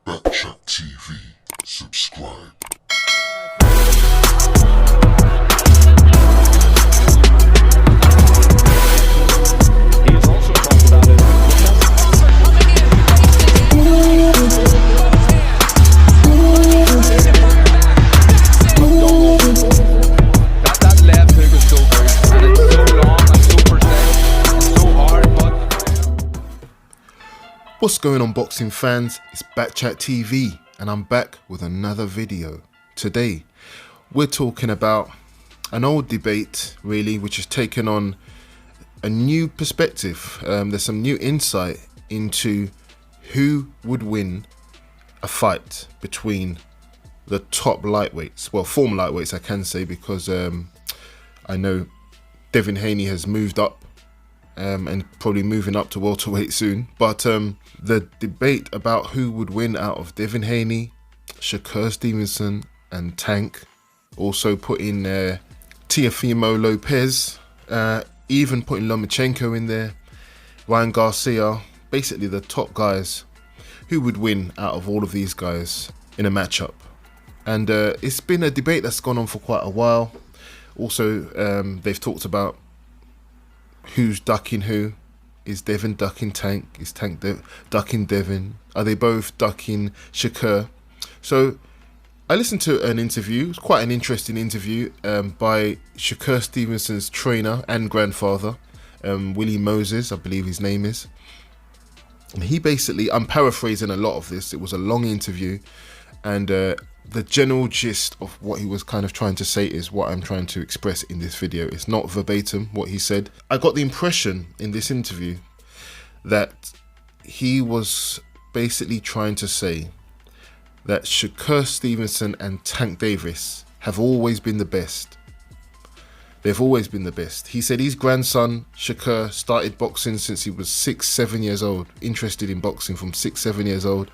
Backchat TV. Subscribe. He has also talked about it. That left hook is so good, and it's so long and so precise and so hard, but What's going on, boxing fans? It's Backchat TV and I'm back with another video. Today we're talking about an old debate really, which has taken on a new perspective. There's some new insight into who would win a fight between the top lightweights, well, former lightweights I can say, because I know Devin has moved up and probably moving up to welterweight soon. But the debate about who would win out of Devin Haney, Shakur Stevenson and Tank, also put in Teofimo Lopez, even putting Lomachenko in there, Ryan Garcia, basically the top guys. Who would win out of all of these guys in a matchup? And it's been a debate that's gone on for quite a while. Also, they've talked about who's ducking who. Is Devin ducking Tank? Is Tank ducking Devin? Are they both ducking Shakur? So I listened to an interview. It was quite an interesting interview by Shakur Stevenson's trainer and grandfather, Willie Moses, I believe his name is. And he basically, I'm paraphrasing a lot of this, it was a long interview, and the general gist of what he was kind of trying to say is what I'm trying to express in this video. It's not verbatim what he said. I got the impression in this interview that he was basically trying to say that Shakur Stevenson and Tank Davis have always been the best. They've always been the best. He said his grandson, Shakur, started boxing since he was 6-7 years old, interested in boxing from 6-7 years old.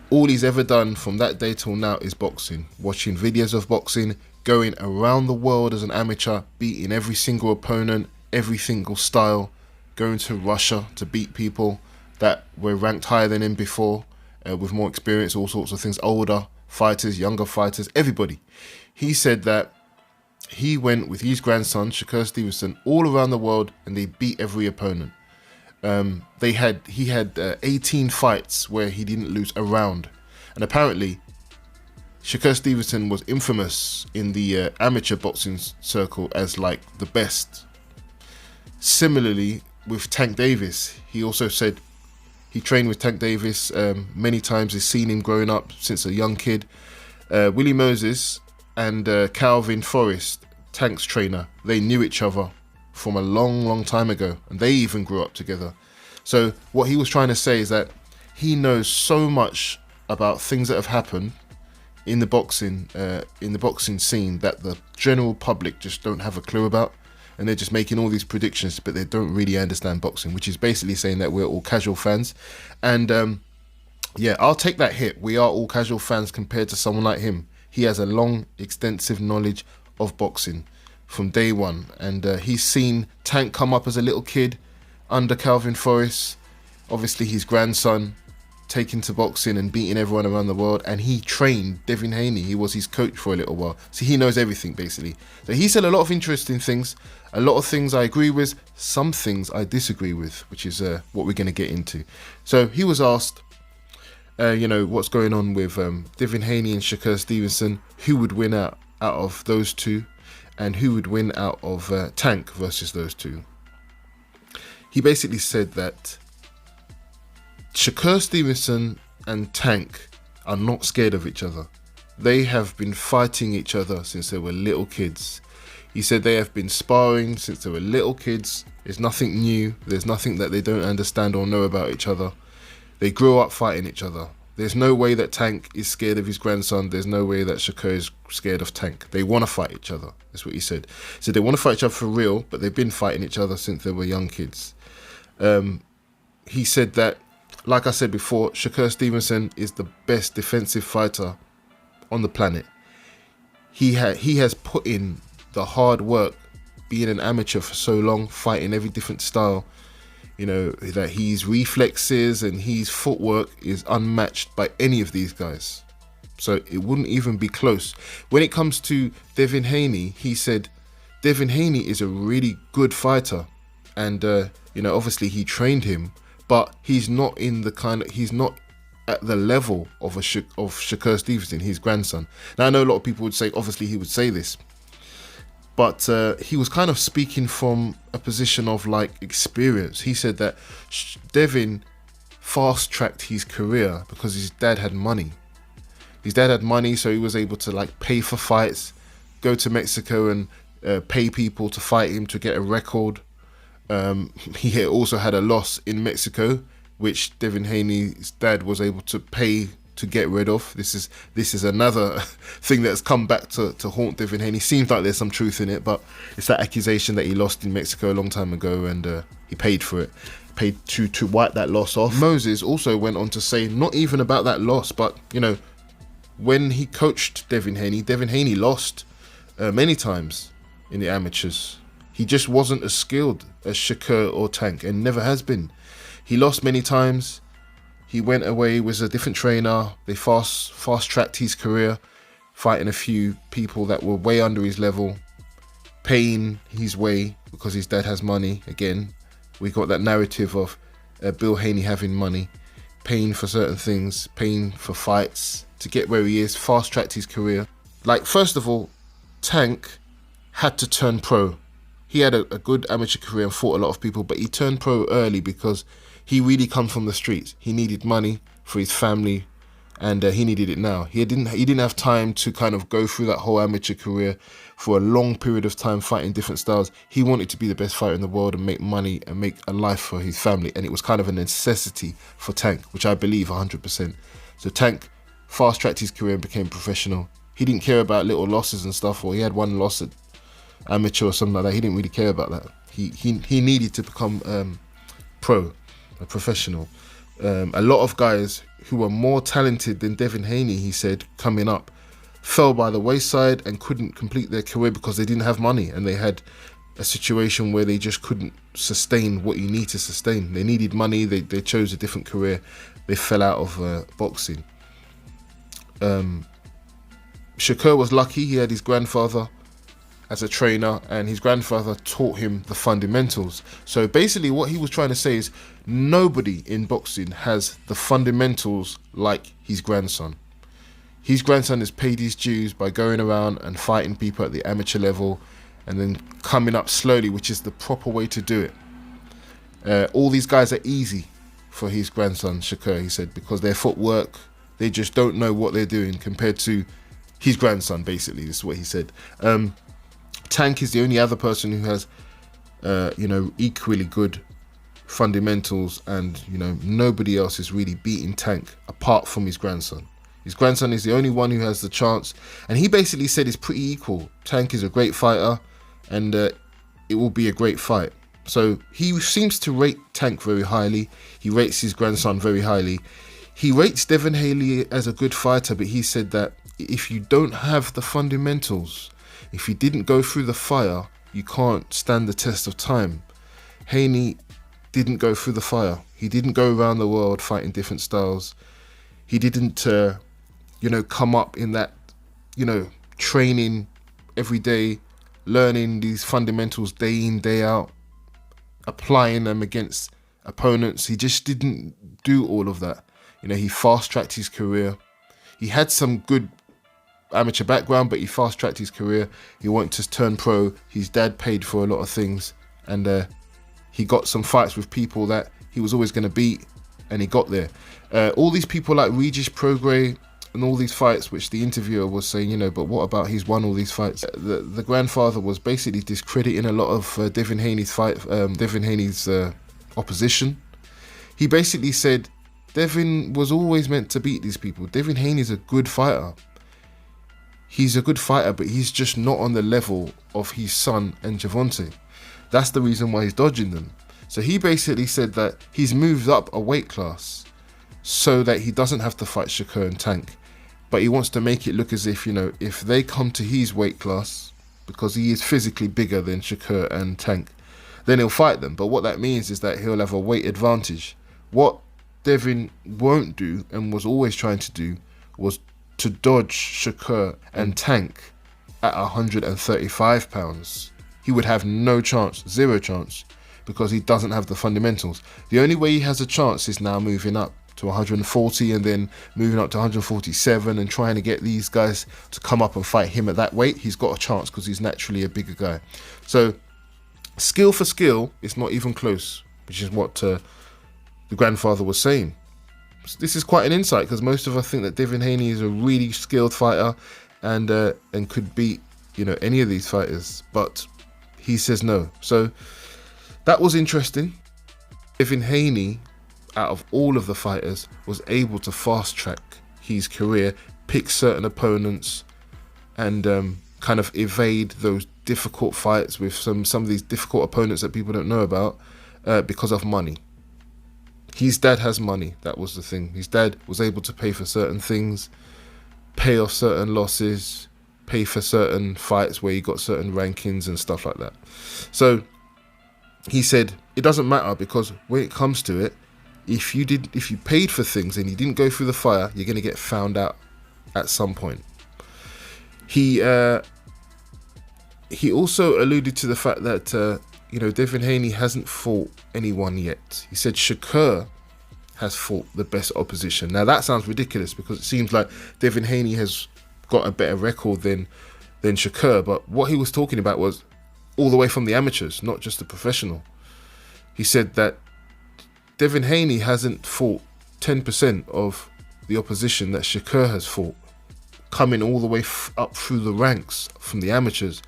All he's ever done from that day till now is boxing, watching videos of boxing, going around the world as an amateur, beating every single opponent, every single style, going to Russia to beat people that were ranked higher than him before, with more experience, all sorts of things, older fighters, younger fighters, everybody. He said that he went with his grandson, Shakur Stevenson, all around the world and they beat every opponent. He had 18 fights where he didn't lose a round. And apparently, Shakur Stevenson was infamous in the amateur boxing circle as like the best. Similarly, with Tank Davis, he also said he trained with Tank Davis many times. He's seen him growing up since a young kid. Willie Moses and Calvin Forrest, Tank's trainer, they knew each other from a long time ago, and they even grew up together. So what he was trying to say is that he knows so much about things that have happened in the boxing scene that the general public just don't have a clue about, and they're just making all these predictions, but they don't really understand boxing, which is basically saying that we're all casual fans. And yeah, I'll take that hit. We are all casual fans compared to someone like him. He has a long, extensive knowledge of boxing from day one, and he's seen Tank come up as a little kid under Calvin Forrest, obviously his grandson, taken to boxing and beating everyone around the world, and he trained Devin Haney. He was his coach for a little while, so he knows everything basically. So he said a lot of interesting things, a lot of things I agree with, some things I disagree with, which is what we're going to get into. So he was asked, what's going on with Devin Haney and Shakur Stevenson, who would win out of those two, and who would win out of Tank versus those two. He basically said that Shakur Stevenson and Tank are not scared of each other. They have been fighting each other since they were little kids. He said they have been sparring since they were little kids. There's nothing new. There's nothing that they don't understand or know about each other. They grew up fighting each other. There's no way that Tank is scared of his grandson. There's no way that Shakur is scared of Tank. They want to fight each other. That's what he said. He said they want to fight each other for real, but they've been fighting each other since they were young kids. He said that, like I said before, Shakur Stevenson is the best defensive fighter on the planet. He has put in the hard work, being an amateur for so long, fighting every different style. that his reflexes and his footwork is unmatched by any of these guys. So it wouldn't even be close. When it comes to Devin Haney, he said Devin Haney is a really good fighter, and obviously he trained him, but he's not at the level of Shakur Stevenson, his grandson. Now I know a lot of people would say, obviously he would say this, but he was kind of speaking from a position of like experience. He said that Devin fast-tracked his career because his dad had money. His dad had money, so he was able to like pay for fights, go to Mexico and pay people to fight him to get a record. He also had a loss in Mexico, which Devin Haney's dad was able to pay to get rid of. This is another thing that's come back to haunt Devin Haney. Seems like there's some truth in it, but it's that accusation that he lost in Mexico a long time ago, and he paid for it, paid to wipe that loss off. Moses also went on to say, not even about that loss, but when he coached Devin Haney lost many times in the amateurs. He just wasn't as skilled as Shakur or Tank, and never has been. He lost many times. He went away with a different trainer. They fast-tracked his career, fighting a few people that were way under his level, paying his way because his dad has money. Again, we got that narrative of Bill Haney having money, paying for certain things, paying for fights to get where he is, fast-tracked his career. Like, first of all, Tank had to turn pro. He had a good amateur career and fought a lot of people, but he turned pro early because he really come from the streets. He needed money for his family, and he needed it now. He didn't have time to kind of go through that whole amateur career for a long period of time fighting different styles. He wanted to be the best fighter in the world and make money and make a life for his family, and it was kind of a necessity for Tank, which I believe 100%. So Tank fast-tracked his career and became professional. He didn't care about little losses and stuff, or he had one loss at amateur or something like that. He didn't really care about that. He needed to become a professional. A lot of guys who were more talented than Devin Haney, he said, coming up, fell by the wayside and couldn't complete their career because they didn't have money, and they had a situation where they just couldn't sustain what you need to sustain. They needed money. They chose a different career. They fell out of boxing. Shakur was lucky. He had his grandfather as a trainer, and his grandfather taught him the fundamentals. So basically what he was trying to say is nobody in boxing has the fundamentals like his grandson. His grandson has paid his dues by going around and fighting people at the amateur level and then coming up slowly, which is the proper way to do it. All these guys are easy for his grandson, Shakur, he said, because their footwork, they just don't know what they're doing compared to his grandson, basically. This is what he said. Tank is the only other person who has, equally good fundamentals, and, nobody else is really beating Tank apart from his grandson. His grandson is the only one who has the chance, and he basically said it's pretty equal. Tank is a great fighter, and it will be a great fight. So he seems to rate Tank very highly. He rates his grandson very highly. He rates Devin Haney as a good fighter, but he said that if you don't have the fundamentals, if you didn't go through the fire, you can't stand the test of time. Haney didn't go through the fire. He didn't go around the world fighting different styles. He didn't, come up in that, training every day, learning these fundamentals day in, day out, applying them against opponents. He just didn't do all of that. He fast-tracked his career. He had some good amateur background, but he fast-tracked his career. He wanted to turn pro. His dad paid for a lot of things, and he got some fights with people that he was always going to beat, and he got there. All these people like Regis Prograis and all these fights, which the interviewer was saying, but what about he's won all these fights? The grandfather was basically discrediting a lot of Devin Haney's opposition. He basically said Devin was always meant to beat these people. Devin Haney's a good fighter. He's a good fighter, but he's just not on the level of his son and Gervonta. That's the reason why he's dodging them. So he basically said that he's moved up a weight class so that he doesn't have to fight Shakur and Tank. But he wants to make it look as if, if they come to his weight class, because he is physically bigger than Shakur and Tank, then he'll fight them. But what that means is that he'll have a weight advantage. What Devin won't do, and was always trying to do, was to dodge Shakur and tank at 135 pounds. He would have no chance, zero chance, because he doesn't have the fundamentals. The only way he has a chance is now moving up to 140 and then moving up to 147 and trying to get these guys to come up and fight him at that weight. He's got a chance because he's naturally a bigger guy. So skill for skill, it's not even close, which is what the grandfather was saying. This is quite an insight, because most of us think that Devin Haney is a really skilled fighter and could beat, you know, any of these fighters, but he says no. So that was interesting. Devin Haney, out of all of the fighters, was able to fast track his career, pick certain opponents, and kind of evade those difficult fights with some of these difficult opponents that people don't know about because of money. His dad has money. That was the thing. His dad was able to pay for certain things, pay off certain losses, pay for certain fights where he got certain rankings and stuff like that. So he said it doesn't matter, because when it comes to it, if you paid for things and you didn't go through the fire, you're going to get found out at some point. He also alluded to the fact that Devin Haney hasn't fought anyone yet. He said Shakur has fought the best opposition. Now that sounds ridiculous, because it seems like Devin Haney has got a better record than Shakur, but what he was talking about was all the way from the amateurs, not just the professional. He said that Devin Haney hasn't fought 10% of the opposition that Shakur has fought, coming all the way up through the ranks from the amateurs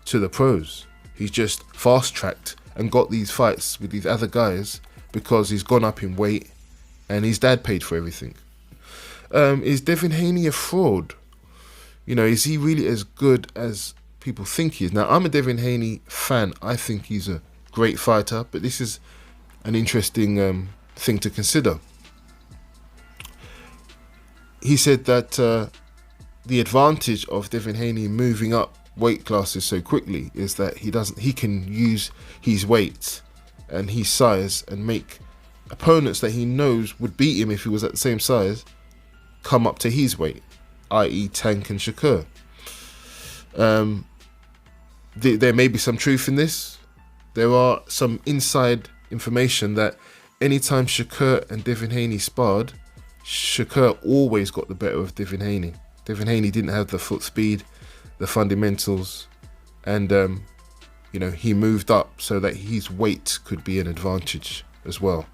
to the pros. He's just fast-tracked and got these fights with these other guys because he's gone up in weight and his dad paid for everything. Is Devin Haney a fraud? You know, is he really as good as people think he is? Now, I'm a Devin Haney fan. I think he's a great fighter, but this is an interesting thing to consider. He said that the advantage of Devin Haney moving up weight classes so quickly is that he can use his weight and his size and make opponents that he knows would beat him if he was at the same size come up to his weight, i.e. Tank and Shakur. There may be some truth in this. There are some inside information that anytime Shakur and Devin Haney sparred, Shakur always got the better of Devin Haney. Devin Haney didn't have the foot speed, the fundamentals, and he moved up so that his weight could be an advantage as well.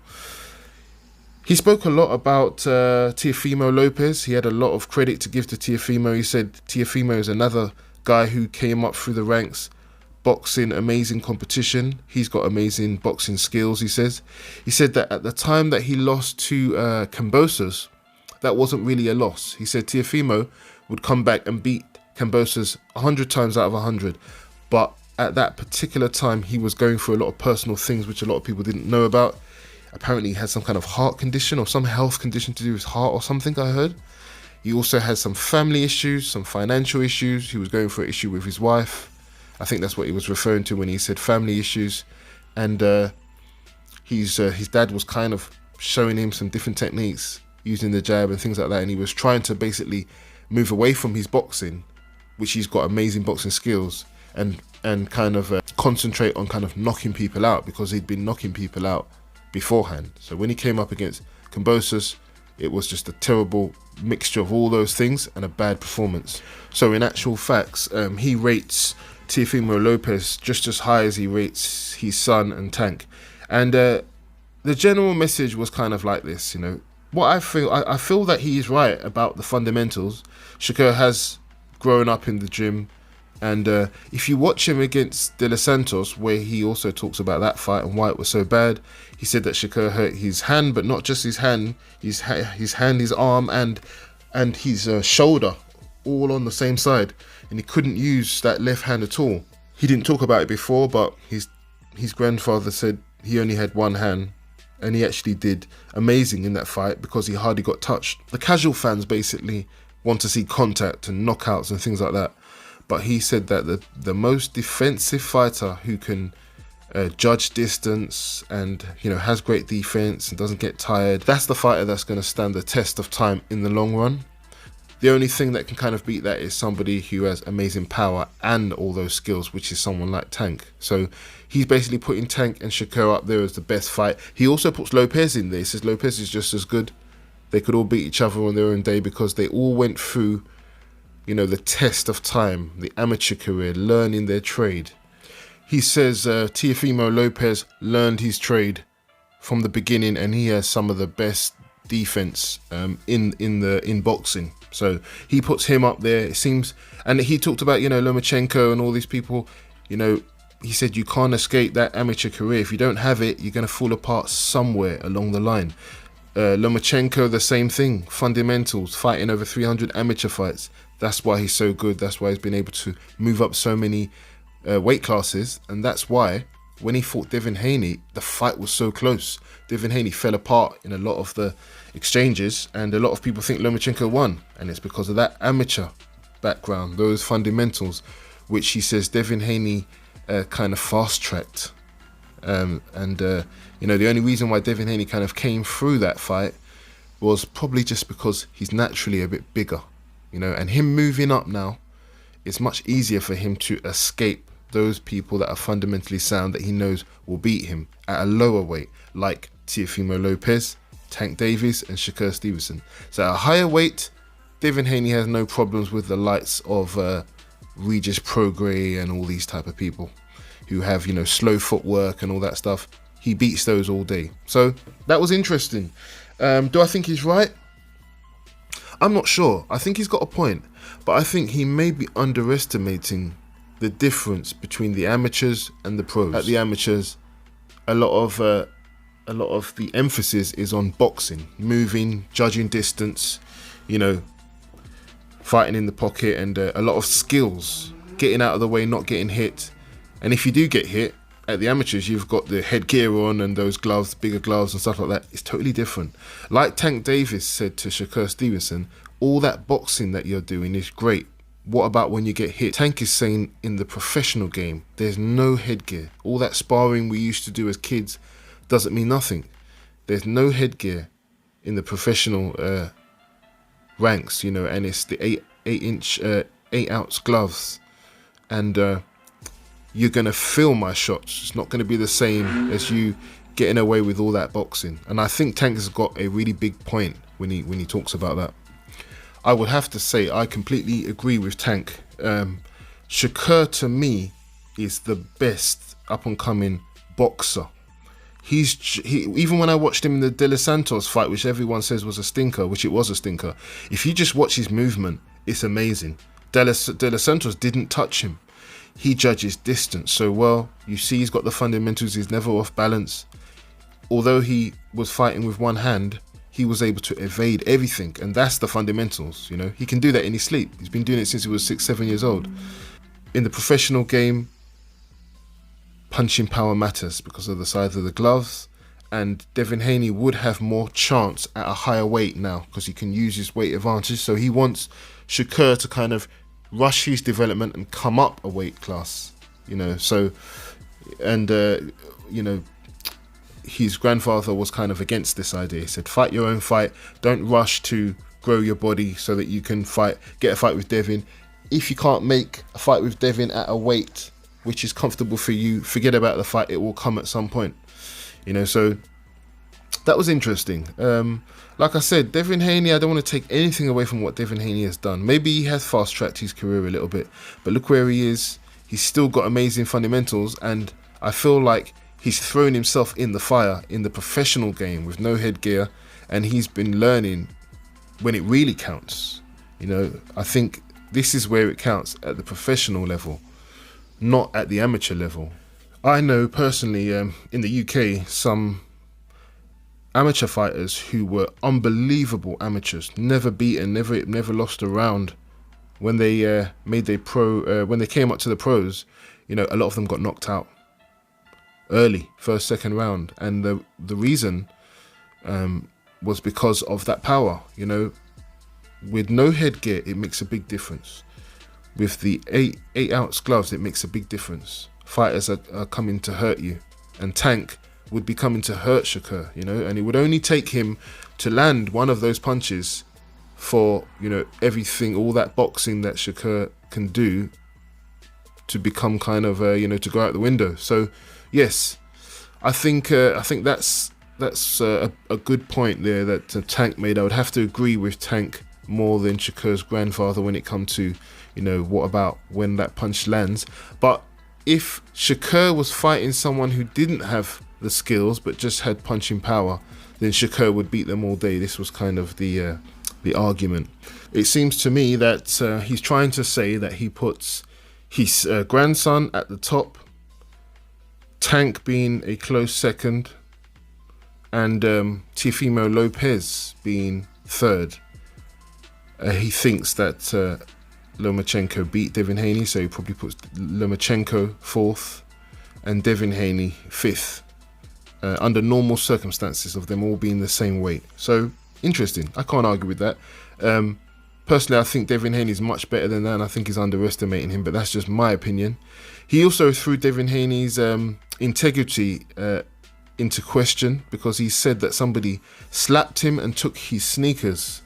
He spoke a lot about Teofimo Lopez. He had a lot of credit to give to Teofimo. He said Teofimo is another guy who came up through the ranks, boxing, amazing competition. He's got amazing boxing skills, he says. He said that at the time that he lost to Kambosos, that wasn't really a loss. He said Teofimo would come back and beat Kambosos 100 times out of 100. But at that particular time, he was going through a lot of personal things which a lot of people didn't know about. Apparently he had some kind of heart condition or some health condition to do with his heart or something, I heard. He also had some family issues, some financial issues. He was going through an issue with his wife. I think that's what he was referring to when he said family issues. And his dad was kind of showing him some different techniques, using the jab and things like that. And he was trying to basically move away from his boxing, which he's got amazing boxing skills, and kind of concentrate on kind of knocking people out, because he'd been knocking people out beforehand. So when he came up against Kambosos, it was just a terrible mixture of all those things and a bad performance. So in actual facts, he rates Teofimo Lopez just as high as he rates his son and Tank. And the general message was kind of like this, what I feel that he is right about the fundamentals. Shakur has grown up in the gym, and if you watch him against De Los Santos, where he also talks about that fight and why it was so bad, he said that Shakur hurt his hand, but not just his hand, his hand, his arm, and his shoulder, all on the same side, and he couldn't use that left hand at all. He didn't talk about it before, but his grandfather said he only had one hand, and he actually did amazing in that fight because he hardly got touched. The casual fans basically want to see contact and knockouts and things like that. But he said that the most defensive fighter who can judge distance, and has great defense and doesn't get tired. That's the fighter that's going to stand the test of time in the long run. The only thing that can kind of beat that is somebody who has amazing power and all those skills, which is someone like Tank. So he's basically putting Tank and Shakur up there as the best fight. He also puts Lopez in there. He says Lopez is just as good. They could all beat each other on their own day because they all went through, the test of time, the amateur career, learning their trade. He says Teofimo Lopez learned his trade from the beginning, and he has some of the best defense in boxing. So he puts him up there. It seems, and he talked about Lomachenko and all these people. He said you can't escape that amateur career. If you don't have it, you're going to fall apart somewhere along the line. Lomachenko, the same thing. Fundamentals, fighting over 300 amateur fights. That's why he's so good. That's why he's been able to move up so many weight classes, and that's why when he fought Devin Haney, the fight was so close. Devin Haney fell apart in a lot of the exchanges, and a lot of people think Lomachenko won, and it's because of that amateur background, those fundamentals, which he says Devin Haney kind of fast-tracked. The only reason why Devin Haney kind of came through that fight was probably just because he's naturally a bit bigger, and him moving up now, it's much easier for him to escape those people that are fundamentally sound that he knows will beat him at a lower weight, like Teofimo Lopez, Tank Davis and Shakur Stevenson. So at a higher weight, Devin Haney has no problems with the likes of Regis Prograis and all these type of people who have, slow footwork and all that stuff. He beats those all day. So that was interesting. Do I think he's right? I'm not sure. I think he's got a point, but I think he may be underestimating the difference between the amateurs and the pros. At the amateurs, a lot of the emphasis is on boxing, moving, judging distance, fighting in the pocket, and a lot of skills, getting out of the way, not getting hit. And if you do get hit, at the amateurs, you've got the headgear on and those gloves, bigger gloves and stuff like that. It's totally different. Like Tank Davis said to Shakur Stevenson, all that boxing that you're doing is great. What about when you get hit? Tank is saying in the professional game, there's no headgear. All that sparring we used to do as kids doesn't mean nothing. There's no headgear in the professional ranks, and it's the 8 ounce gloves. And you're going to feel my shots. It's not going to be the same as you getting away with all that boxing. And I think Tank has got a really big point when he talks about that. I would have to say I completely agree with Tank. Shakur to me is the best up and coming boxer. He even when I watched him in the De Los Santos fight, which everyone says was a stinker, which it was a stinker, if you just watch his movement, it's amazing. De Los Santos didn't touch him. He judges distance so well. You see he's got the fundamentals. He's never off balance. Although he was fighting with one hand, he was able to evade everything, and that's the fundamentals. He can do that in his sleep. He's been doing it since he was 6-7 years old. In the professional game, punching power matters because of the size of the gloves, and Devin Haney would have more chance at a higher weight now because he can use his weight advantage. So he wants Shakur to kind of rush his development and come up a weight class, his grandfather was kind of against this idea. He said, fight your own fight, don't rush to grow your body so that you can get a fight with Devin. If you can't make a fight with Devin at a weight which is comfortable for you, forget about the fight, it will come at some point. So that was interesting. Like I said, Devin Haney, I don't want to take anything away from what Devin Haney has done. Maybe he has fast-tracked his career a little bit, but look where he is. He's still got amazing fundamentals, and I feel like he's thrown himself in the fire in the professional game with no headgear, and he's been learning when it really counts. I think this is where it counts, at the professional level, not at the amateur level. I know personally in the UK some amateur fighters who were unbelievable amateurs, never beaten, never lost a round. When they made their when they came up to the pros, a lot of them got knocked out early, first, second round, and the reason was because of that power. With no headgear, it makes a big difference. With the 8 ounce gloves, it makes a big difference. Fighters are coming to hurt you. and Tank would be coming to hurt Shakur, you know, and it would only take him to land one of those punches for, you know, everything, all that boxing that Shakur can do to become kind of, you know, to go out the window. So, yes, I think that's a good point there that Tank made. I would have to agree with Tank more than Shakur's grandfather when it comes to, you know, what about when that punch lands. But if Shakur was fighting someone who didn't have the skills but just had punching power, then Shakur would beat them all day. This was kind of the argument. It seems to me that he's trying to say that he puts his grandson at the top, Tank being a close second, and Teofimo Lopez being third. He thinks that Lomachenko beat Devin Haney, so he probably puts Lomachenko fourth and Devin Haney fifth, under normal circumstances of them all being the same weight. So, interesting. I can't argue with that. Personally, I think Devin Haney is much better than that, and I think he's underestimating him, but that's just my opinion. He also threw Devin Haney's integrity into question because he said that somebody slapped him and took his sneakers.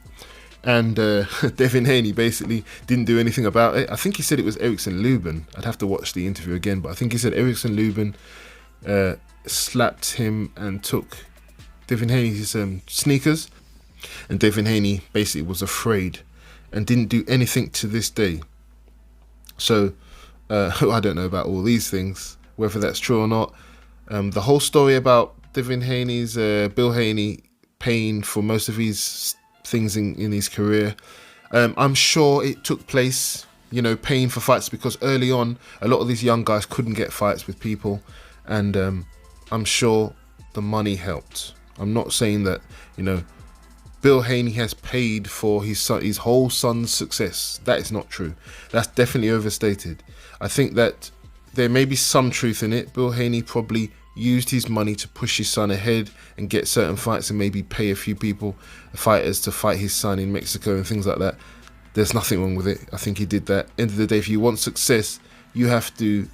And Devin Haney basically didn't do anything about it. I think he said it was Erickson Lubin. I'd have to watch the interview again, but I think he said Erickson Lubin slapped him and took Devin Haney's sneakers. And Devin Haney basically was afraid and didn't do anything to this day. So I don't know about all these things, whether that's true or not. The whole story about Devin Haney's, Bill Haney paying for most of his things in his career, I'm sure it took place, you know, paying for fights, because early on a lot of these young guys couldn't get fights with people, and I'm sure the money helped. I'm not saying that, you know, Bill Haney has paid for his whole son's success. That is not true. That's definitely overstated. I think that there may be some truth in it. Bill Haney probably used his money to push his son ahead and get certain fights and maybe pay a few fighters to fight his son in Mexico and things like that. There's nothing wrong with it. I think he did that. End of the day, if you want success, you have to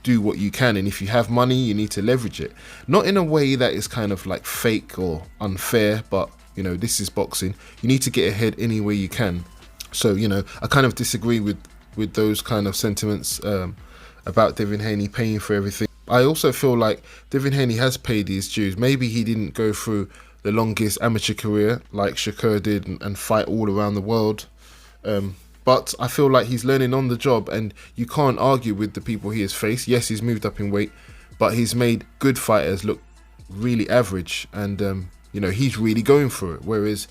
do what you can, and if you have money, you need to leverage it. Not in a way that is kind of like fake or unfair, but, you know, this is boxing. You need to get ahead any way you can. So, you know, I kind of disagree with those kind of sentiments about Devin Haney paying for everything. I also feel like Devin Haney has paid his dues. Maybe he didn't go through the longest amateur career like Shakur did and fight all around the world. But I feel like he's learning on the job, and you can't argue with the people he has faced. Yes, he's moved up in weight, but he's made good fighters look really average, and you know, he's really going for it. Whereas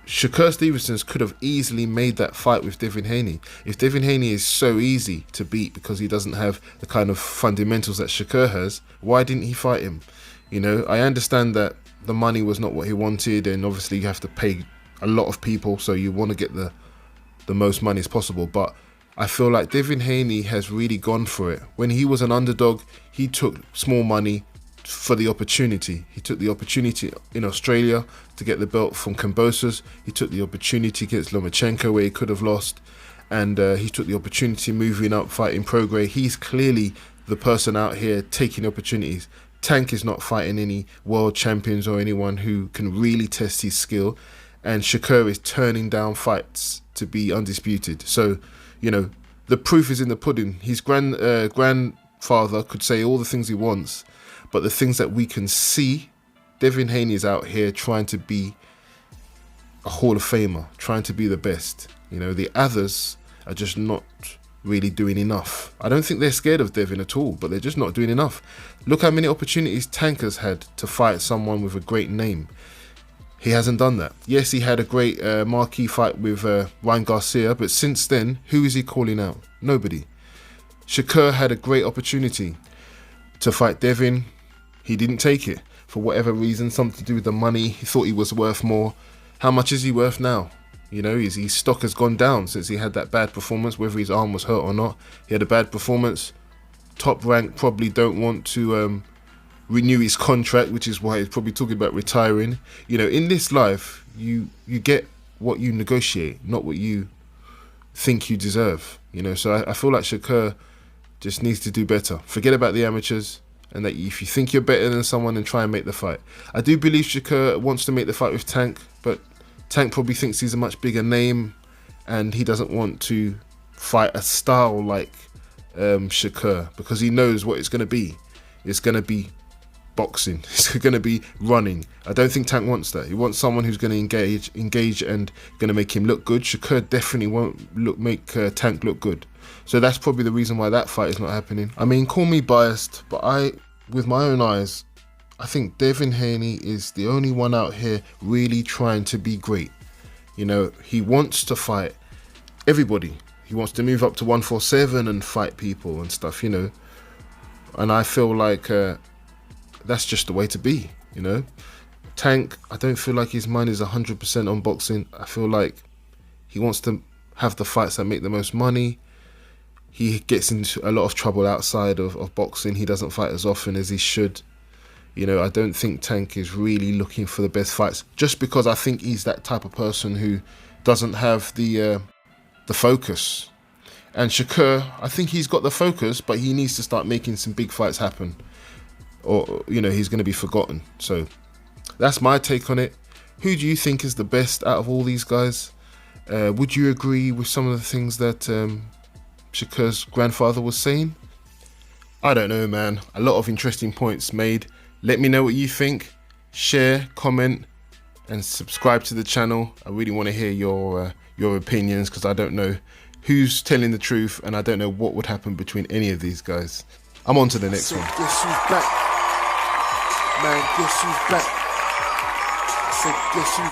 Shakur Stevenson could have easily made that fight with Devin Haney. If Devin Haney is so easy to beat because he doesn't have the kind of fundamentals that Shakur has, why didn't he fight him? You know, I understand that the money was not what he wanted, and obviously you have to pay a lot of people, so you want to get the most money as possible. But I feel like Devin Haney has really gone for it. When he was an underdog, he took small money for the opportunity. He took the opportunity in Australia to get the belt from Kambosos. He took the opportunity against Lomachenko where he could have lost, and he took the opportunity moving up, fighting Prograis. He's clearly the person out here taking opportunities. Tank is not fighting any world champions or anyone who can really test his skill, and Shakur is turning down fights to be undisputed. So, you know, the proof is in the pudding. His grandfather could say all the things he wants, but the things that we can see, Devin Haney is out here trying to be a Hall of Famer, trying to be the best. You know, the others are just not really doing enough. I don't think they're scared of Devin at all, but they're just not doing enough. Look how many opportunities Tank has had to fight someone with a great name. He hasn't done that. Yes, he had a great marquee fight with Ryan Garcia, but since then, who is he calling out? Nobody. Shakur had a great opportunity to fight Devin. He didn't take it for whatever reason, something to do with the money. He thought he was worth more. How much is he worth now? You know, his stock has gone down since he had that bad performance, whether his arm was hurt or not. He had a bad performance. Top Rank probably don't want to renew his contract, which is why he's probably talking about retiring. You know, in this life, you get what you negotiate, not what you think you deserve. You know, so I feel like Shakur just needs to do better. Forget about the amateurs. and that if you think you're better than someone, then try and make the fight. I do believe Shakur wants to make the fight with Tank, but Tank probably thinks he's a much bigger name, and he doesn't want to fight a style like Shakur, because he knows what it's going to be. It's going to be boxing. It's going to be running. I don't think Tank wants that. He wants someone who's going to engage and going to make him look good. Shakur definitely won't make Tank look good. So that's probably the reason why that fight is not happening. I mean, call me biased, but with my own eyes, I think Devin Haney is the only one out here really trying to be great. You know, he wants to fight everybody. He wants to move up to 147 and fight people and stuff, you know. And I feel like that's just the way to be, you know. Tank, I don't feel like his mind is 100% on boxing. I feel like he wants to have the fights that make the most money. He gets into a lot of trouble outside of boxing. He doesn't fight as often as he should. You know, I don't think Tank is really looking for the best fights, just because I think he's that type of person who doesn't have the focus. And Shakur, I think he's got the focus, but he needs to start making some big fights happen, or, you know, he's going to be forgotten. So that's my take on it. Who do you think is the best out of all these guys? Would you agree with some of the things that Shakur's grandfather was saying? I don't know, man. A lot of interesting points made. Let me know what you think. Share, comment, and subscribe to the channel. I really want to hear your opinions, because I don't know who's telling the truth, and I don't know what would happen between any of these guys. I'm on to the next one. Guess who's back? Man, guess who's back? I said, guess who's